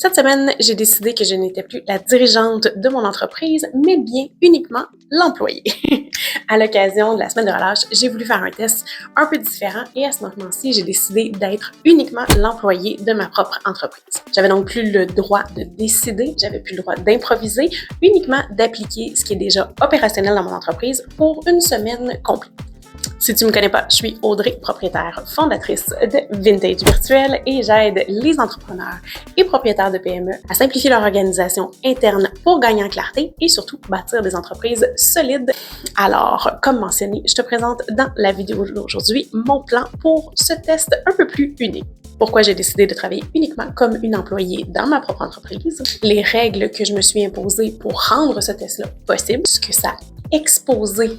Cette semaine, j'ai décidé que je n'étais plus la dirigeante de mon entreprise, mais bien uniquement l'employée. À l'occasion de la semaine de relâche, j'ai voulu faire un test un peu différent et à ce moment-ci, j'ai décidé d'être uniquement l'employée de ma propre entreprise. J'avais donc plus le droit de décider, j'avais plus le droit d'improviser, uniquement d'appliquer ce qui est déjà opérationnel dans mon entreprise pour une semaine complète. Si tu ne me connais pas, je suis Audrey, propriétaire fondatrice de Vintage Virtuel et j'aide les entrepreneurs et propriétaires de PME à simplifier leur organisation interne pour gagner en clarté et surtout bâtir des entreprises solides. Alors, comme mentionné, je te présente dans la vidéo d'aujourd'hui mon plan pour ce test un peu plus unique. Pourquoi j'ai décidé de travailler uniquement comme une employée dans ma propre entreprise, les règles que je me suis imposées pour rendre ce test-là possible, ce que ça a exposé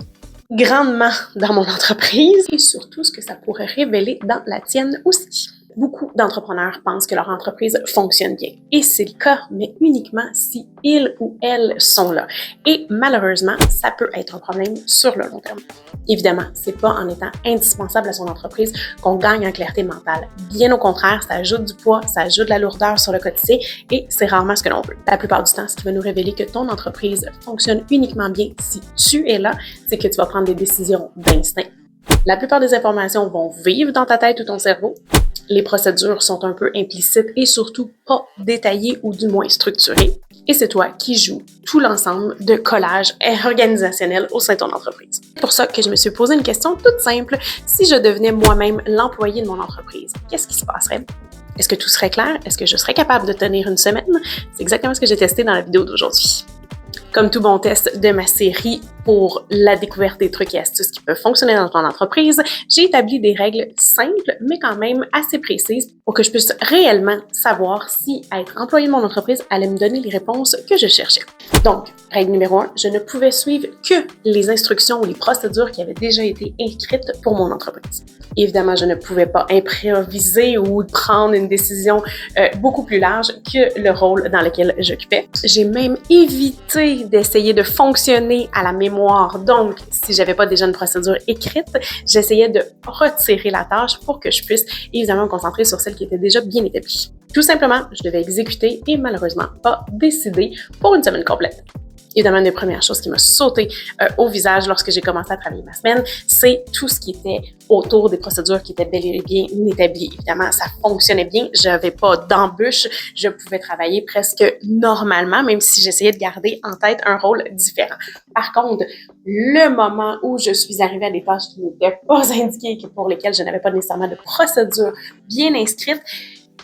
grandement dans mon entreprise et surtout ce que ça pourrait révéler dans la tienne aussi. Beaucoup d'entrepreneurs pensent que leur entreprise fonctionne bien et c'est le cas, mais uniquement si ils ou elles sont là. Et malheureusement, ça peut être un problème sur le long terme. Évidemment, c'est pas en étant indispensable à son entreprise qu'on gagne en clarté mentale. Bien au contraire, ça ajoute du poids, ça ajoute de la lourdeur sur le quotidien et c'est rarement ce que l'on veut. La plupart du temps, ce qui va nous révéler que ton entreprise fonctionne uniquement bien si tu es là, c'est que tu vas prendre des décisions d'instinct. La plupart des informations vont vivre dans ta tête ou ton cerveau. Les procédures sont un peu implicites et surtout pas détaillées ou du moins structurées. Et c'est toi qui joues tout l'ensemble de collage organisationnel au sein de ton entreprise. C'est pour ça que je me suis posé une question toute simple. Si je devenais moi-même l'employé de mon entreprise, qu'est-ce qui se passerait? Est-ce que tout serait clair? Est-ce que je serais capable de tenir une semaine? C'est exactement ce que j'ai testé dans la vidéo d'aujourd'hui. Comme tout bon test de ma série pour la découverte des trucs et astuces qui peuvent fonctionner dans ton entreprise, j'ai établi des règles simples, mais quand même assez précises pour que je puisse réellement savoir si être employé de mon entreprise allait me donner les réponses que je cherchais. Donc, règle numéro 1, je ne pouvais suivre que les instructions ou les procédures qui avaient déjà été écrites pour mon entreprise. Évidemment, je ne pouvais pas improviser ou prendre une décision beaucoup plus large que le rôle dans lequel j'occupais. J'ai même évité d'essayer de fonctionner à la mémoire. Donc, si j'avais pas déjà une procédure écrite, j'essayais de retirer la tâche pour que je puisse évidemment me concentrer sur celle qui était déjà bien établie. Tout simplement, je devais exécuter et malheureusement pas décider pour une semaine complète. Évidemment, une des premières choses qui m'a sauté au visage lorsque j'ai commencé à travailler ma semaine, c'est tout ce qui était autour des procédures qui étaient bel et bien établies. Évidemment, ça fonctionnait bien. Je n'avais pas d'embûches. Je pouvais travailler presque normalement, même si j'essayais de garder en tête un rôle différent. Par contre, le moment où je suis arrivée à des tâches qui n'étaient pas indiquées, pour lesquelles je n'avais pas nécessairement de procédure bien inscrite,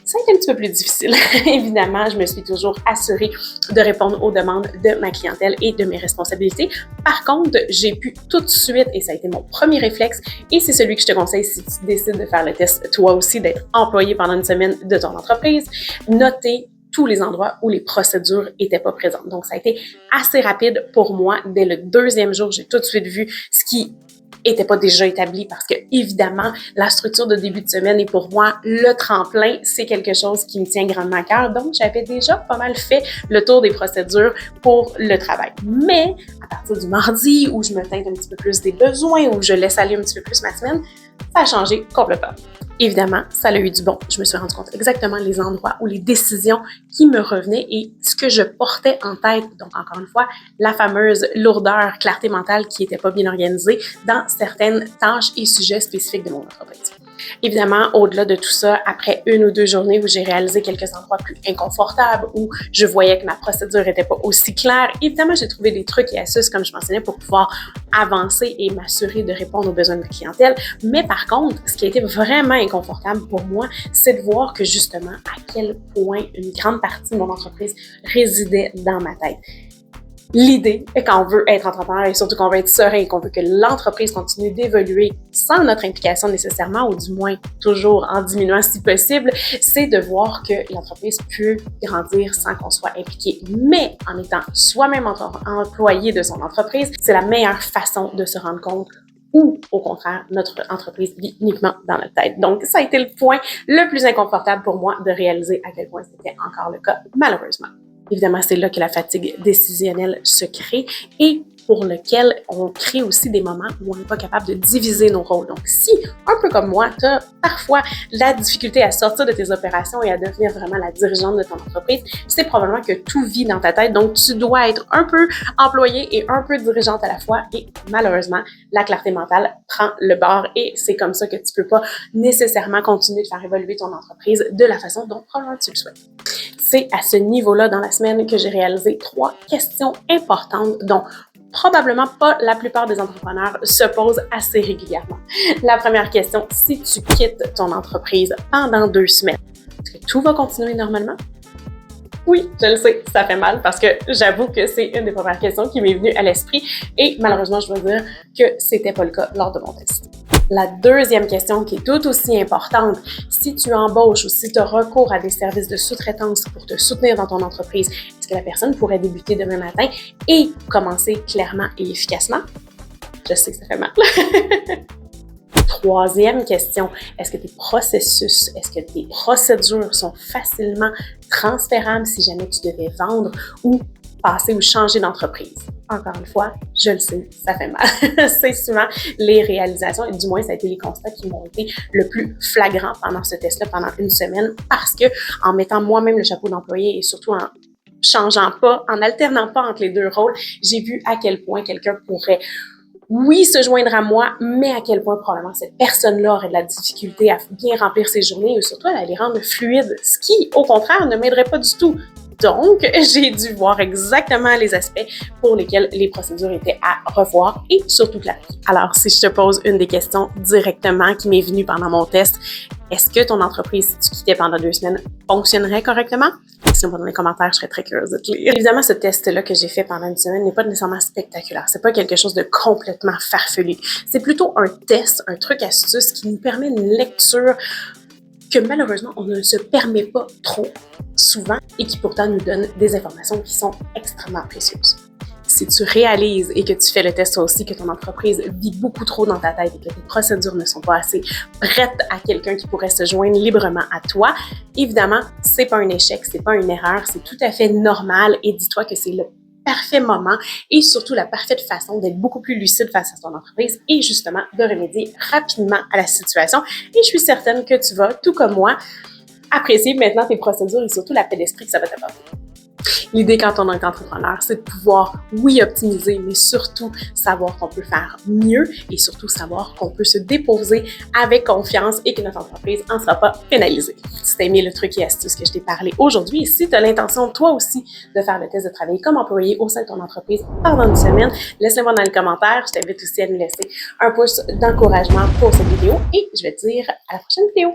ça a été un petit peu plus difficile. Évidemment, je me suis toujours assurée de répondre aux demandes de ma clientèle et de mes responsabilités. Par contre, j'ai pu tout de suite, et ça a été mon premier réflexe, et c'est celui que je te conseille si tu décides de faire le test toi aussi, d'être employé pendant une semaine de ton entreprise, noter tous les endroits où les procédures n'étaient pas présentes. Donc, ça a été assez rapide pour moi. Dès le deuxième jour, j'ai tout de suite vu ce qui était pas déjà établi parce que, évidemment, la structure de début de semaine est pour moi le tremplin. C'est quelque chose qui me tient grandement à cœur. Donc, j'avais déjà pas mal fait le tour des procédures pour le travail. Mais, à partir du mardi où je me teinte un petit peu plus des besoins, où je laisse aller un petit peu plus ma semaine, ça a changé complètement. Évidemment, ça a eu du bon. Je me suis rendu compte exactement les endroits où les décisions qui me revenaient et ce que je portais en tête. Donc, encore une fois, la fameuse lourdeur, clarté mentale qui n'était pas bien organisée dans certaines tâches et sujets spécifiques de mon entreprise. Évidemment, au-delà de tout ça, après une ou deux journées où j'ai réalisé quelques endroits plus inconfortables, où je voyais que ma procédure n'était pas aussi claire, évidemment, j'ai trouvé des trucs et astuces, comme je mentionnais, pour pouvoir avancer et m'assurer de répondre aux besoins de ma clientèle. Mais par contre, ce qui a été vraiment inconfortable pour moi, c'est de voir que justement, à quel point une grande partie de mon entreprise résidait dans ma tête. L'idée est qu'on veut être entrepreneur et surtout qu'on veut être serein, qu'on veut que l'entreprise continue d'évoluer sans notre implication nécessairement, ou du moins toujours en diminuant si possible, c'est de voir que l'entreprise peut grandir sans qu'on soit impliqué. Mais en étant soi-même employé de son entreprise, c'est la meilleure façon de se rendre compte ou, au contraire, notre entreprise vit uniquement dans notre tête. Donc, ça a été le point le plus inconfortable pour moi de réaliser à quel point c'était encore le cas, malheureusement. Évidemment, c'est là que la fatigue décisionnelle se crée et pour lequel on crée aussi des moments où on n'est pas capable de diviser nos rôles. Donc, si, un peu comme moi, tu as parfois la difficulté à sortir de tes opérations et à devenir vraiment la dirigeante de ton entreprise, c'est probablement que tout vit dans ta tête. Donc, tu dois être un peu employée et un peu dirigeante à la fois. Et malheureusement, la clarté mentale prend le bord et c'est comme ça que tu peux pas nécessairement continuer de faire évoluer ton entreprise de la façon dont probablement tu le souhaites. C'est à ce niveau-là dans la semaine que j'ai réalisé 3 questions importantes dont probablement pas la plupart des entrepreneurs se posent assez régulièrement. La première question, si tu quittes ton entreprise pendant 2 semaines, est-ce que tout va continuer normalement? Oui, je le sais, ça fait mal parce que j'avoue que c'est une des premières questions qui m'est venue à l'esprit et malheureusement, je dois dire que c'était pas le cas lors de mon test. La deuxième question qui est tout aussi importante, si tu embauches ou si tu as recours à des services de sous-traitance pour te soutenir dans ton entreprise, est-ce que la personne pourrait débuter demain matin et commencer clairement et efficacement? Je sais que ça fait mal. Troisième question, est-ce que tes processus, est-ce que tes procédures sont facilement transférables si jamais tu devais vendre ou passer ou changer d'entreprise? Encore une fois, je le sais, ça fait mal. C'est souvent les réalisations, et du moins, ça a été les constats qui m'ont été le plus flagrants pendant ce test-là, pendant une semaine, parce que en mettant moi-même le chapeau d'employé et surtout en changeant pas, en alternant pas entre les deux rôles, j'ai vu à quel point quelqu'un pourrait oui, se joindre à moi, mais à quel point probablement cette personne-là aurait de la difficulté à bien remplir ses journées et surtout à les rendre fluides, ce qui, au contraire, ne m'aiderait pas du tout. Donc, j'ai dû voir exactement les aspects pour lesquels les procédures étaient à revoir et surtout clarifier. Alors, si je te pose une des questions directement qui m'est venue pendant mon test, est-ce que ton entreprise, si tu quittais pendant 2 semaines, fonctionnerait correctement? Sinon, dans les commentaires, je serais très curieuse de te lire. Évidemment, ce test-là que j'ai fait pendant une semaine n'est pas nécessairement spectaculaire. C'est pas quelque chose de complètement farfelu. C'est plutôt un test, un truc astuce qui nous permet une lecture que malheureusement, on ne se permet pas trop souvent et qui pourtant nous donne des informations qui sont extrêmement précieuses. Si tu réalises et que tu fais le test toi aussi, que ton entreprise vit beaucoup trop dans ta tête et que tes procédures ne sont pas assez prêtes à quelqu'un qui pourrait se joindre librement à toi, évidemment, c'est pas un échec, c'est pas une erreur, c'est tout à fait normal et dis-toi que c'est le parfait moment et surtout la parfaite façon d'être beaucoup plus lucide face à ton entreprise et justement de remédier rapidement à la situation. Et je suis certaine que tu vas, tout comme moi, apprécier maintenant tes procédures et surtout la paix d'esprit que ça va t'apporter. L'idée quand on est entrepreneur, c'est de pouvoir, oui, optimiser, mais surtout savoir qu'on peut faire mieux et surtout savoir qu'on peut se déposer avec confiance et que notre entreprise n'en sera pas pénalisée. Si tu as aimé le truc et astuce que je t'ai parlé aujourd'hui et si tu as l'intention, toi aussi, de faire le test de travailler comme employé au sein de ton entreprise pendant une semaine, laisse-le moi dans les commentaires. Je t'invite aussi à nous laisser un pouce d'encouragement pour cette vidéo et je vais te dire à la prochaine vidéo.